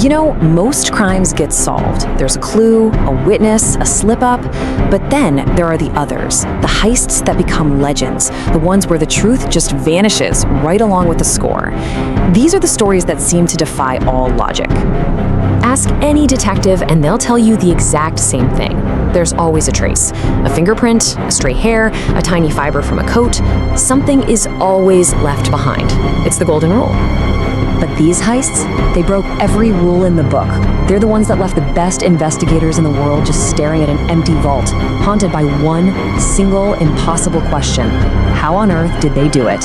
You know, most crimes get solved. There's a clue, a witness, a slip-up, but then there are the others, the heists that become legends, the ones where the truth just vanishes right along with the score. These are the stories that seem to defy all logic. Ask any detective and they'll tell you the exact same thing. There's always a trace. A fingerprint, a stray hair, a tiny fiber from a coat. Something is always left behind. It's the golden rule. But these heists, they broke every rule in the book. They're the ones that left the best investigators in the world just staring at an empty vault, haunted by one single impossible question. How on earth did they do it?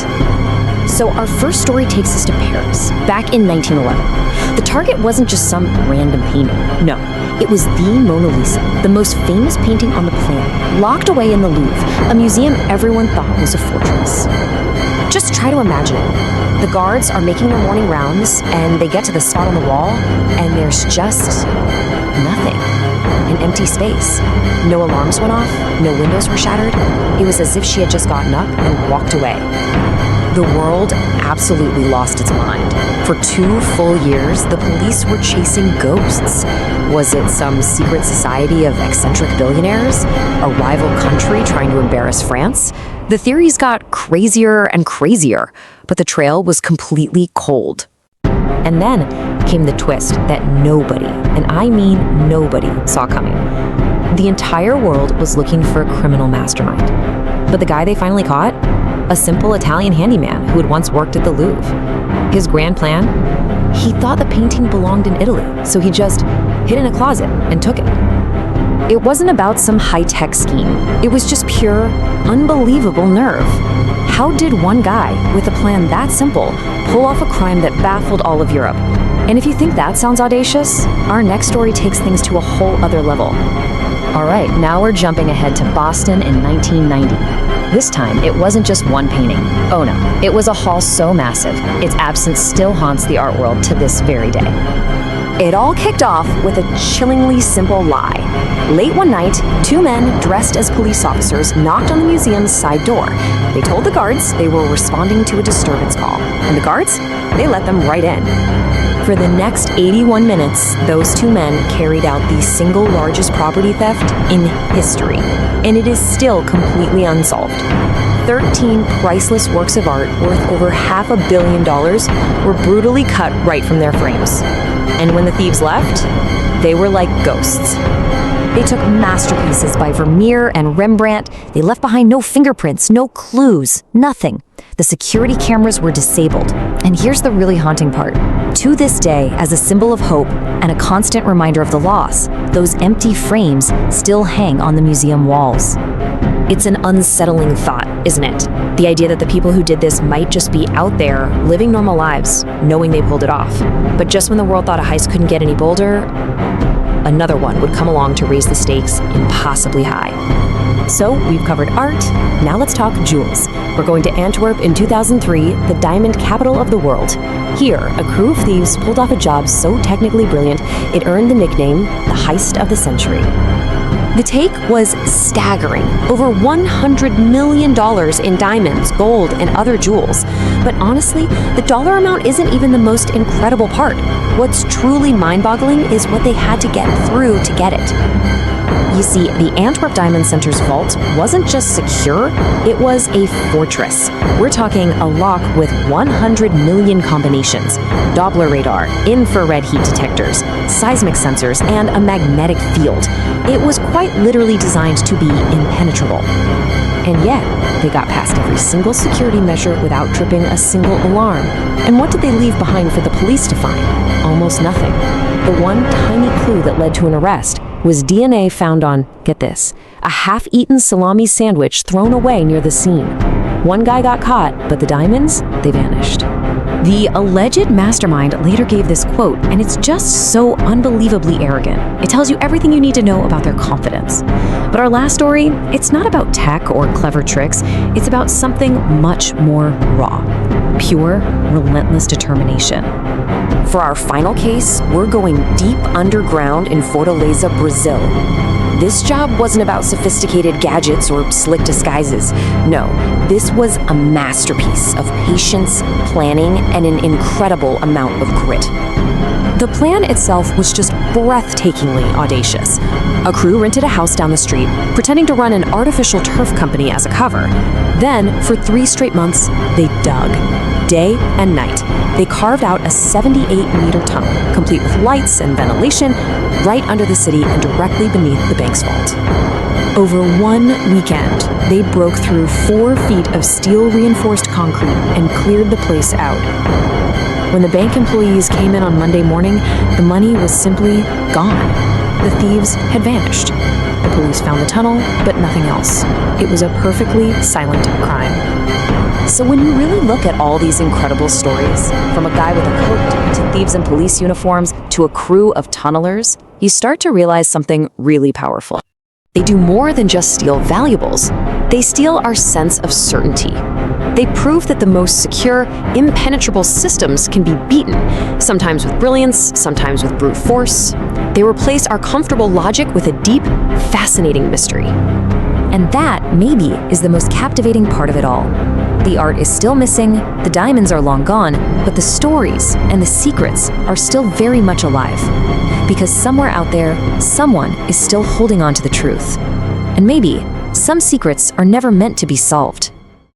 So our first story takes us to Paris, back in 1911. The target wasn't just some random painting. No, it was the Mona Lisa, the most famous painting on the planet, locked away in the Louvre, a museum everyone thought was a fortress. Just try to imagine it. The guards are making their morning rounds, and they get to the spot on the wall, and there's just nothing. An empty space. No alarms went off, no windows were shattered. It was as if she had just gotten up and walked away. The world absolutely lost its mind. For 2 full years, the police were chasing ghosts. Was it some secret society of eccentric billionaires? A rival country trying to embarrass France? The theories got crazier and crazier, but the trail was completely cold. And then came the twist that nobody, and I mean nobody, saw coming. The entire world was looking for a criminal mastermind. But the guy they finally caught? A simple Italian handyman who had once worked at the Louvre. His grand plan? He thought the painting belonged in Italy, so he just hid in a closet and took it. It wasn't about some high-tech scheme. It was just pure, unbelievable nerve. How did one guy, with a plan that simple, pull off a crime that baffled all of Europe? And if you think that sounds audacious, our next story takes things to a whole other level. All right, now we're jumping ahead to Boston in 1990. This time, it wasn't just one painting. Oh no, it was a haul so massive, its absence still haunts the art world to this very day. It all kicked off with a chillingly simple lie. Late one night, 2 men dressed as police officers knocked on the museum's side door. They told the guards they were responding to a disturbance call, and the guards, they let them right in. For the next 81 minutes, those 2 men carried out the single largest property theft in history, and it is still completely unsolved. 13 priceless works of art worth over $500 million were brutally cut right from their frames. And when the thieves left, they were like ghosts. They took masterpieces by Vermeer and Rembrandt. They left behind no fingerprints, no clues, nothing. The security cameras were disabled. And here's the really haunting part. To this day, as a symbol of hope and a constant reminder of the loss, those empty frames still hang on the museum walls. It's an unsettling thought, isn't it? The idea that the people who did this might just be out there, living normal lives, knowing they pulled it off. But just when the world thought a heist couldn't get any bolder, another one would come along to raise the stakes impossibly high. So, we've covered art, now let's talk jewels. We're going to Antwerp in 2003, the diamond capital of the world. Here, a crew of thieves pulled off a job so technically brilliant, it earned the nickname, the heist of the century. The take was staggering, over $100 million in diamonds, gold, and other jewels. But honestly, the dollar amount isn't even the most incredible part. What's truly mind-boggling is what they had to get through to get it. You see, the Antwerp Diamond Center's vault wasn't just secure, it was a fortress. We're talking a lock with 100 million combinations, Doppler radar, infrared heat detectors, seismic sensors, and a magnetic field. It was quite literally designed to be impenetrable. And yet, they got past every single security measure without tripping a single alarm. And what did they leave behind for the police to find? Almost nothing. The one tiny clue that led to an arrest was DNA found on, get this, a half-eaten salami sandwich thrown away near the scene. One guy got caught, but the diamonds, they vanished. The alleged mastermind later gave this quote, and it's just so unbelievably arrogant. It tells you everything you need to know about their confidence. But our last story, it's not about tech or clever tricks. It's about something much more raw. Pure, relentless determination. For our final case, we're going deep underground in Fortaleza, Brazil. This job wasn't about sophisticated gadgets or slick disguises. No, this was a masterpiece of patience, planning, and an incredible amount of grit. The The plan itself was just breathtakingly audacious. A crew rented a house down the street, pretending to run an artificial turf company as a cover. Then, for 3 straight months, they dug. Day and night, they carved out a 78-meter tunnel, complete with lights and ventilation, right under the city and directly beneath the bank's vault. Over 1 weekend, they broke through 4 feet of steel-reinforced concrete and cleared the place out. When the bank employees came in on Monday morning, the money was simply gone. The thieves had vanished. The police found the tunnel, but nothing else. It was a perfectly silent crime. So when you really look at all these incredible stories, from a guy with a coat to thieves in police uniforms to a crew of tunnelers, you start to realize something really powerful. They do more than just steal valuables. They steal our sense of certainty. They prove that the most secure, impenetrable systems can be beaten, sometimes with brilliance, sometimes with brute force. They replace our comfortable logic with a deep, fascinating mystery. And that, maybe, is the most captivating part of it all. The art is still missing, the diamonds are long gone, but the stories and the secrets are still very much alive. Because somewhere out there, someone is still holding on to the truth. And maybe, some secrets are never meant to be solved.